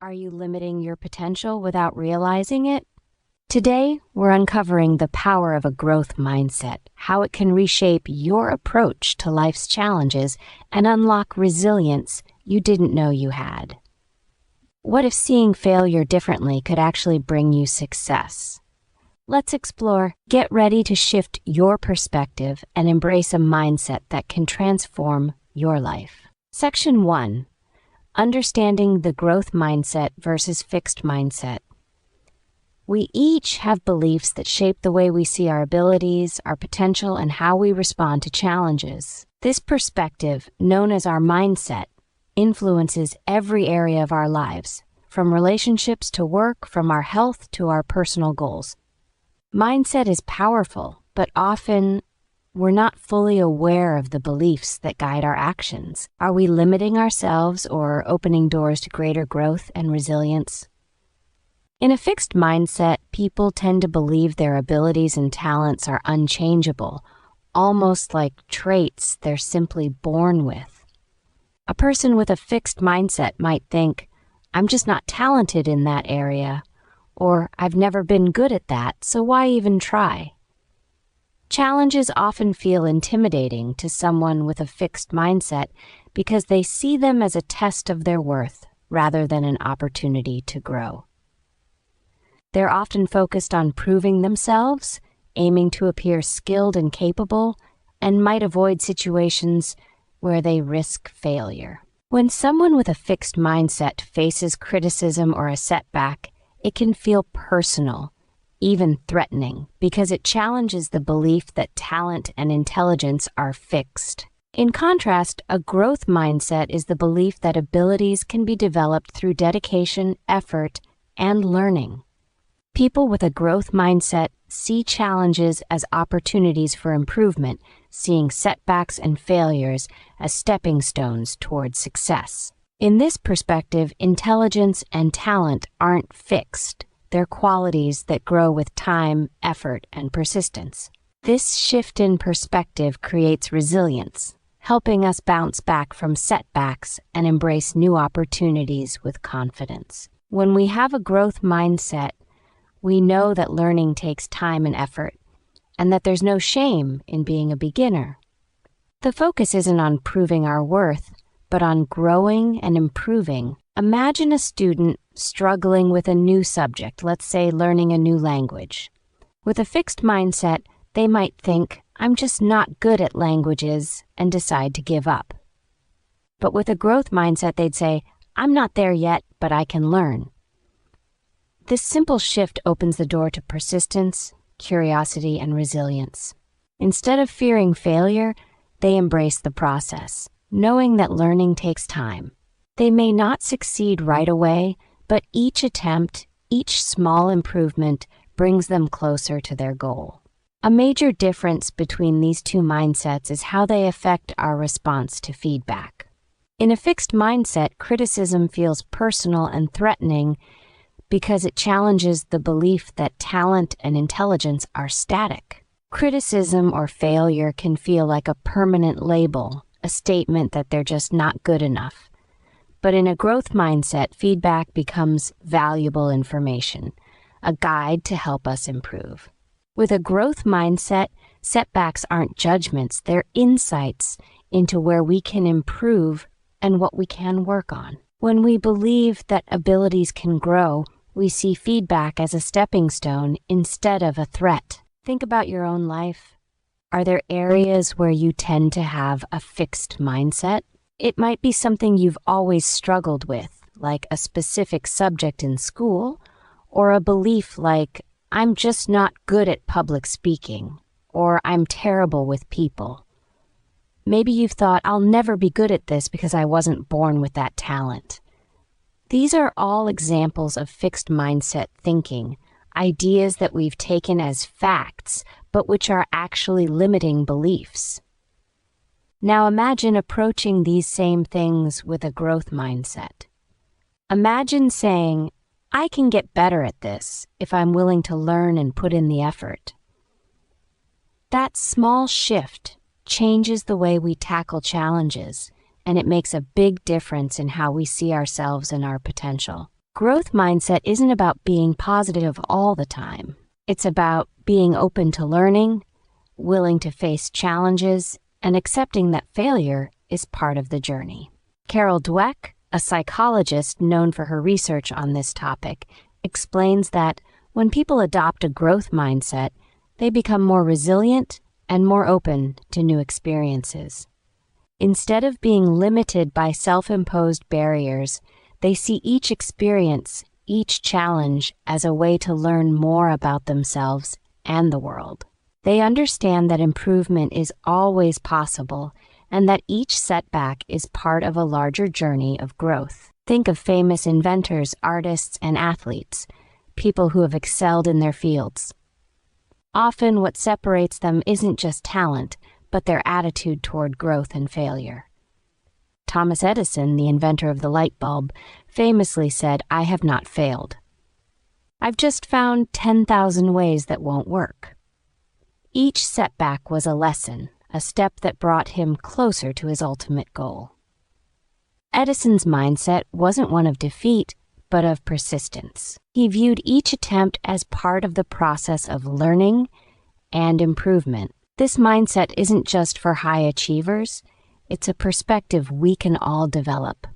Are you limiting your potential without realizing it? Today, we're uncovering the power of a growth mindset, how it can reshape your approach to life's challenges and unlock resilience you didn't know you had. What if seeing failure differently could actually bring you success? Let's explore. Get ready to shift your perspective and embrace a mindset that can transform your life. Section 1. Understanding the growth mindset versus fixed mindset. We each have beliefs that shape the way we see our abilities, our potential, and how we respond to challenges. This perspective, known as our mindset, influences every area of our lives, from relationships to work, from our health to our personal goals. Mindset is powerful, but often we're not fully aware of the beliefs that guide our actions. Are we limiting ourselves or opening doors to greater growth and resilience? In a fixed mindset, people tend to believe their abilities and talents are unchangeable, almost like traits they're simply born with. A person with a fixed mindset might think, "I'm just not talented in that area," or "I've never been good at that, so why even try?" Challenges often feel intimidating to someone with a fixed mindset because they see them as a test of their worth rather than an opportunity to grow. They're often focused on proving themselves, aiming to appear skilled and capable, and might avoid situations where they risk failure. When someone with a fixed mindset faces criticism or a setback, it can feel personal, even threatening, because it challenges the belief that talent and intelligence are fixed. In contrast, a growth mindset is the belief that abilities can be developed through dedication, effort, and learning. People with a growth mindset see challenges as opportunities for improvement, seeing setbacks and failures as stepping stones toward success. In this perspective, intelligence and talent aren't fixed. They're qualities that grow with time, effort, and persistence. This shift in perspective creates resilience, helping us bounce back from setbacks and embrace new opportunities with confidence. When we have a growth mindset, we know that learning takes time and effort, and that there's no shame in being a beginner. The focus isn't on proving our worth, but on growing and improving. Imagine a student struggling with a new subject, let's say learning a new language. With a fixed mindset, they might think, "I'm just not good at languages," and decide to give up. But with a growth mindset, they'd say, "I'm not there yet, but I can learn." This simple shift opens the door to persistence, curiosity, and resilience. Instead of fearing failure, they embrace the process, knowing that learning takes time. They may not succeed right away, but each attempt, each small improvement brings them closer to their goal. A major difference between these two mindsets is how they affect our response to feedback. In a fixed mindset, criticism feels personal and threatening because it challenges the belief that talent and intelligence are static. Criticism or failure can feel like a permanent label, a statement that they're just not good enough. But in a growth mindset, feedback becomes valuable information, a guide to help us improve. With a growth mindset, setbacks aren't judgments, they're insights into where we can improve and what we can work on. When we believe that abilities can grow, we see feedback as a stepping stone instead of a threat. Think about your own life. Are there areas where you tend to have a fixed mindset? It might be something you've always struggled with, like a specific subject in school, or a belief like, "I'm just not good at public speaking," or "I'm terrible with people." Maybe you've thought, "I'll never be good at this because I wasn't born with that talent." These are all examples of fixed mindset thinking, ideas that we've taken as facts, but which are actually limiting beliefs. Now imagine approaching these same things with a growth mindset. Imagine saying, "I can get better at this if I'm willing to learn and put in the effort." That small shift changes the way we tackle challenges, and it makes a big difference in how we see ourselves and our potential. growth mindset isn't about being positive all the time. It's about being open to learning, willing to face challenges, and accepting that failure is part of the journey. Carol Dweck, a psychologist known for her research on this topic, explains that when people adopt a growth mindset, they become more resilient and more open to new experiences. Instead of being limited by self-imposed barriers, they see each experience, each challenge as a way to learn more about themselves and the world. They understand that improvement is always possible and that each setback is part of a larger journey of growth. Think of famous inventors, artists, and athletes, people who have excelled in their fields. Often what separates them isn't just talent, but their attitude toward growth and failure. Thomas Edison, the inventor of the light bulb, famously said, "I have not failed. I've just found 10,000 ways that won't work." Each setback was a lesson, a step that brought him closer to his ultimate goal. Edison's mindset wasn't one of defeat, but of persistence. He viewed each attempt as part of the process of learning and improvement. This mindset isn't just for high achievers, it's a perspective we can all develop.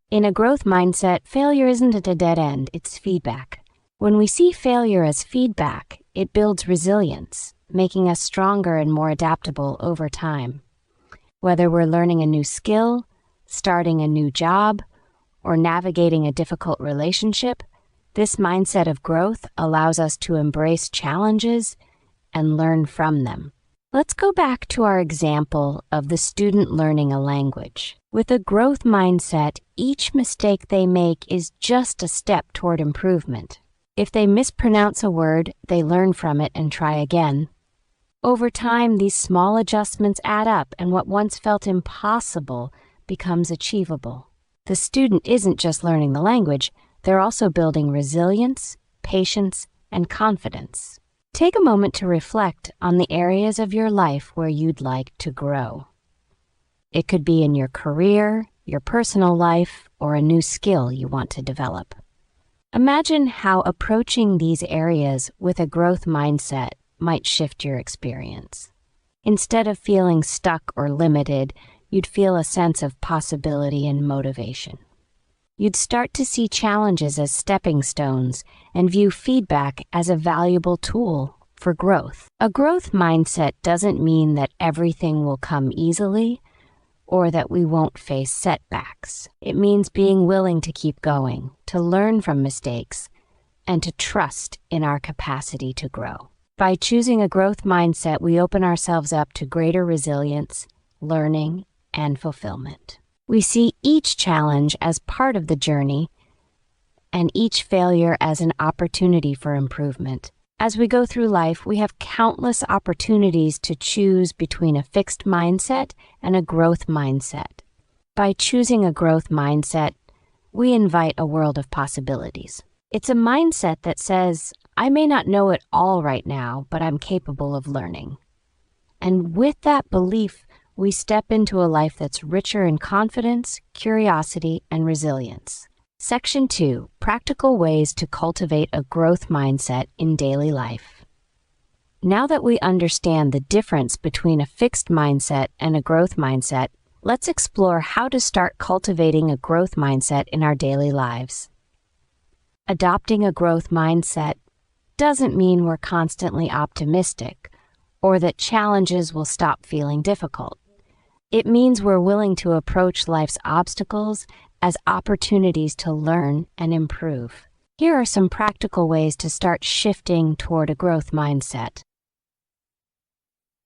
In a growth mindset, failure isn't a dead end, it's feedback. When we see failure as feedback, it builds resilience, making us stronger and more adaptable over time. Whether we're learning a new skill, starting a new job, or navigating a difficult relationship, this mindset of growth allows us to embrace challenges and learn from them. Let's go back to our example of the student learning a language. With a growth mindset, each mistake they make is just a step toward improvement. If they mispronounce a word, they learn from it and try again. Over time, these small adjustments add up, and what once felt impossible becomes achievable. The student isn't just learning the language, they're also building resilience, patience, and confidence. Take a moment to reflect on the areas of your life where you'd like to grow. It could be in your career, your personal life, or a new skill you want to develop. Imagine how approaching these areas with a growth mindset might shift your experience. Instead of feeling stuck or limited, you'd feel a sense of possibility and motivation. You'd start to see challenges as stepping stones and view feedback as a valuable tool for growth. A growth mindset doesn't mean that everything will come easily or that we won't face setbacks. It means being willing to keep going, to learn from mistakes, and to trust in our capacity to grow. By choosing a growth mindset, we open ourselves up to greater resilience, learning, and fulfillment. We see each challenge as part of the journey and each failure as an opportunity for improvement. As we go through life, we have countless opportunities to choose between a fixed mindset and a growth mindset. By choosing a growth mindset, we invite a world of possibilities. It's a mindset that says, I may not know it all right now, but I'm capable of learning. And with that belief, we step into a life that's richer in confidence, curiosity, and resilience. Section 2, Practical Ways to Cultivate a Growth Mindset in Daily Life. Now that we understand the difference between a fixed mindset and a growth mindset, let's explore how to start cultivating a growth mindset in our daily lives. Adopting a growth mindset doesn't mean we're constantly optimistic or that challenges will stop feeling difficult. It means we're willing to approach life's obstacles as opportunities to learn and improve. Here are some practical ways to start shifting toward a growth mindset.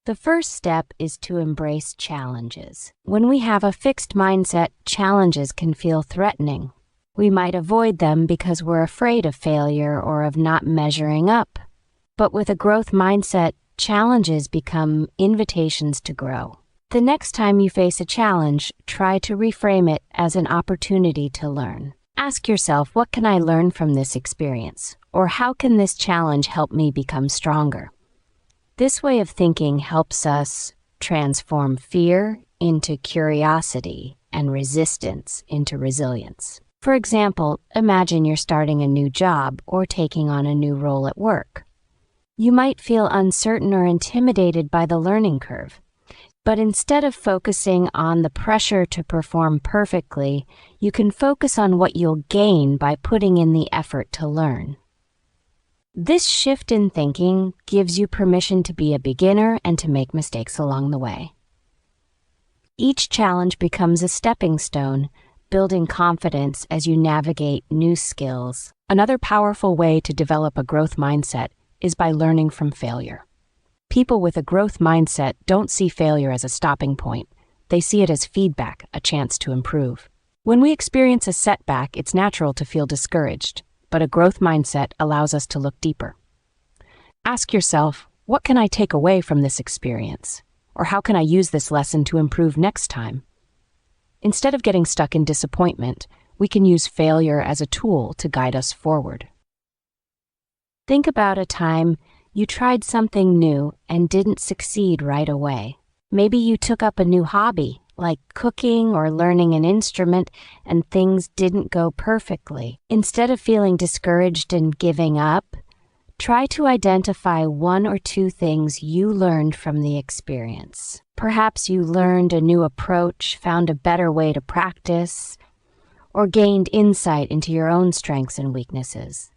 The first step is to embrace challenges. When we have a fixed mindset, challenges can feel threatening. We might avoid them because we're afraid of failure or of not measuring up. But with a growth mindset, challenges become invitations to grow. The next time you face a challenge, try to reframe it as an opportunity to learn. Ask yourself, what can I learn from this experience? Or how can this challenge help me become stronger? This way of thinking helps us transform fear into curiosity and resistance into resilience. For example, imagine you're starting a new job or taking on a new role at work. You might feel uncertain or intimidated by the learning curve, but instead of focusing on the pressure to perform perfectly, you can focus on what you'll gain by putting in the effort to learn. This shift in thinking gives you permission to be a beginner and to make mistakes along the way. Each challenge becomes a stepping stone, building confidence as you navigate new skills. Another powerful way to develop a growth mindset is by learning from failure. People with a growth mindset don't see failure as a stopping point. They see it as feedback, a chance to improve. When we experience a setback, it's natural to feel discouraged, but a growth mindset allows us to look deeper. Ask yourself, what can I take away from this experience? Or how can I use this lesson to improve next time? Instead of getting stuck in disappointment, we can use failure as a tool to guide us forward. Think about a time you tried something new and didn't succeed right away. Maybe you took up a new hobby, like cooking or learning an instrument, and things didn't go perfectly. Instead of feeling discouraged and giving up, try to identify 1 or 2 things you learned from the experience. Perhaps you learned a new approach, found a better way to practice, or gained insight into your own strengths and weaknesses.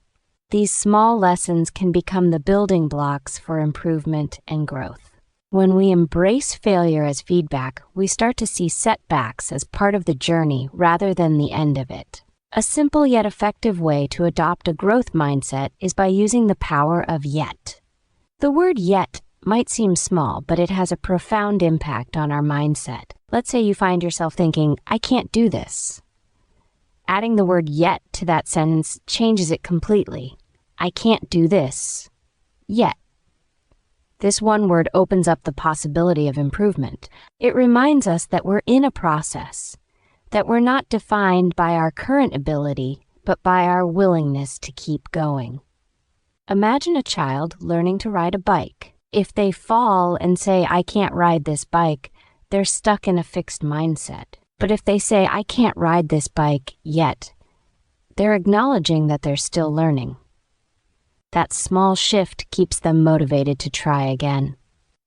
These small lessons can become the building blocks for improvement and growth. When we embrace failure as feedback, we start to see setbacks as part of the journey rather than the end of it. A simple yet effective way to adopt a growth mindset is by using the power of yet. The word yet might seem small, but it has a profound impact on our mindset. Let's say you find yourself thinking, I can't do this. Adding the word yet to that sentence changes it completely. I can't do this yet. This one word opens up the possibility of improvement. It reminds us that we're in a process, that we're not defined by our current ability, but by our willingness to keep going. Imagine a child learning to ride a bike. If they fall and say, I can't ride this bike, they're stuck in a fixed mindset. But if they say, I can't ride this bike yet, they're acknowledging that they're still learning. That small shift keeps them motivated to try again.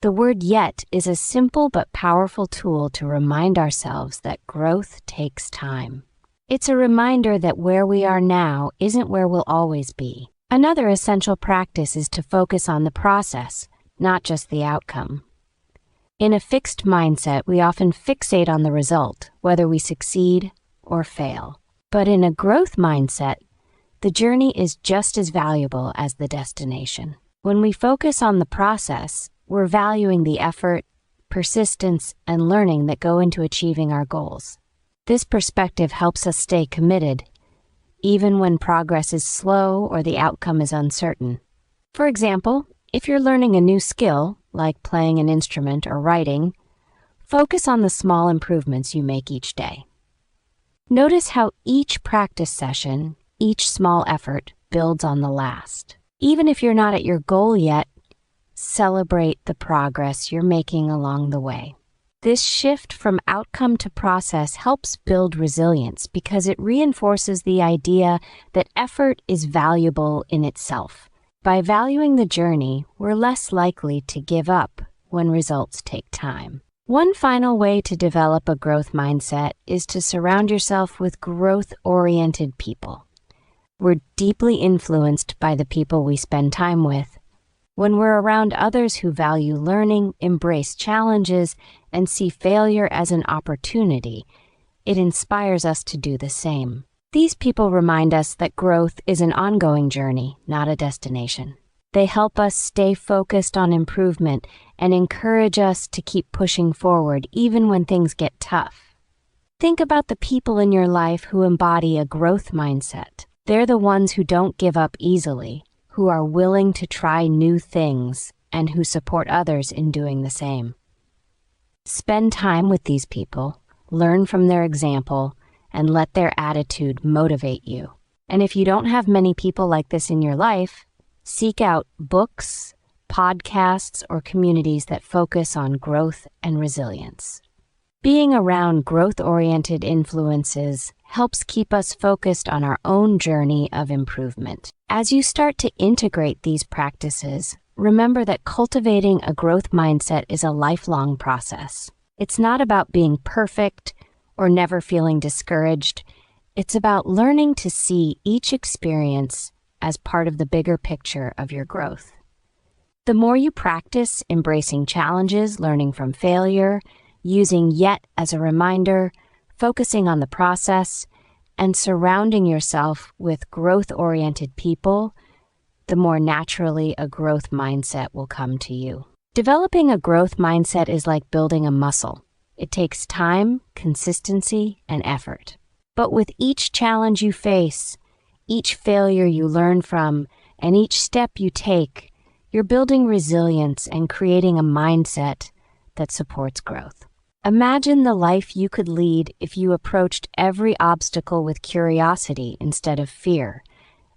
The word yet is a simple but powerful tool to remind ourselves that growth takes time. It's a reminder that where we are now isn't where we'll always be. Another essential practice is to focus on the process, not just the outcome. In a fixed mindset, we often fixate on the result, whether we succeed or fail. But in a growth mindset, the journey is just as valuable as the destination. When we focus on the process, we're valuing the effort, persistence, and learning that go into achieving our goals. This perspective helps us stay committed, even when progress is slow or the outcome is uncertain. For example, if you're learning a new skill, like playing an instrument or writing, focus on the small improvements you make each day. Notice how each practice session, each small effort, builds on the last. Even if you're not at your goal yet, celebrate the progress you're making along the way. This shift from outcome to process helps build resilience because it reinforces the idea that effort is valuable in itself. By valuing the journey, we're less likely to give up when results take time. One final way to develop a growth mindset is to surround yourself with growth-oriented people. We're deeply influenced by the people we spend time with. When we're around others who value learning, embrace challenges, and see failure as an opportunity, it inspires us to do the same. These people remind us that growth is an ongoing journey, not a destination. They help us stay focused on improvement and encourage us to keep pushing forward even when things get tough. Think about the people in your life who embody a growth mindset. They're the ones who don't give up easily, who are willing to try new things, and who support others in doing the same. Spend time with these people, learn from their example, and let their attitude motivate you. And if you don't have many people like this in your life, seek out books, podcasts, or communities that focus on growth and resilience. Being around growth-oriented influences helps keep us focused on our own journey of improvement. As you start to integrate these practices, remember that cultivating a growth mindset is a lifelong process. It's not about being perfect or never feeling discouraged. It's about learning to see each experience as part of the bigger picture of your growth. The more you practice embracing challenges, learning from failure, using yet as a reminder, focusing on the process, and surrounding yourself with growth-oriented people, the more naturally a growth mindset will come to you. Developing a growth mindset is like building a muscle. It takes time, consistency, and effort. But with each challenge you face, each failure you learn from, and each step you take, you're building resilience and creating a mindset that supports growth. Imagine the life you could lead if you approached every obstacle with curiosity instead of fear,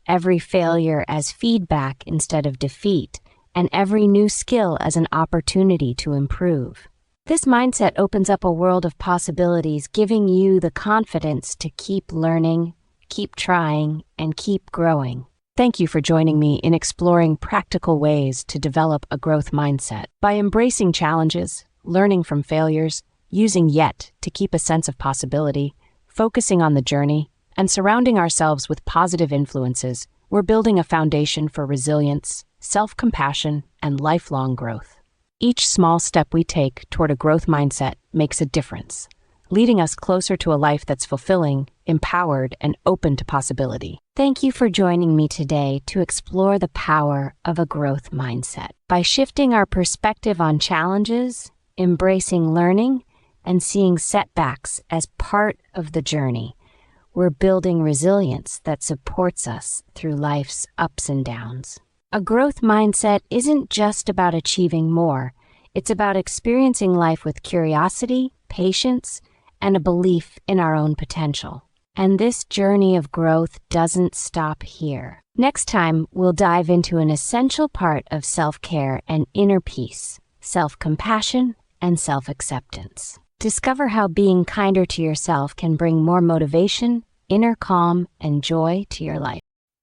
every failure as feedback instead of defeat, and every new skill as an opportunity to improve. This mindset opens up a world of possibilities, giving you the confidence to keep learning, keep trying, and keep growing. Thank you for joining me in exploring practical ways to develop a growth mindset. By embracing challenges, learning from failures, using yet to keep a sense of possibility, focusing on the journey, and surrounding ourselves with positive influences, we're building a foundation for resilience, self-compassion, and lifelong growth. Each small step we take toward a growth mindset makes a difference, leading us closer to a life that's fulfilling, empowered, and open to possibility. Thank you for joining me today to explore the power of a growth mindset. By shifting our perspective on challenges, embracing learning, and seeing setbacks as part of the journey, we're building resilience that supports us through life's ups and downs. A growth mindset isn't just about achieving more. It's about experiencing life with curiosity, patience, and a belief in our own potential. And this journey of growth doesn't stop here. Next time, we'll dive into an essential part of self-care and inner peace, self-compassion and self-acceptance. Discover how being kinder to yourself can bring more motivation, inner calm, and joy to your life.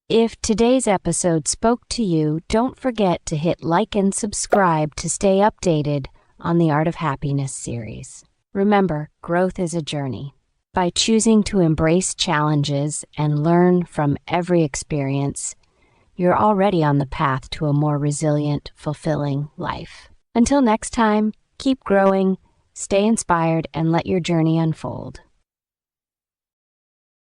If today's episode spoke to you, don't forget to hit like and subscribe to stay updated on the Art of Happiness series. Remember, growth is a journey. By choosing to embrace challenges and learn from every experience, you're already on the path to a more resilient, fulfilling life. Until next time, keep growing, stay inspired, and let your journey unfold.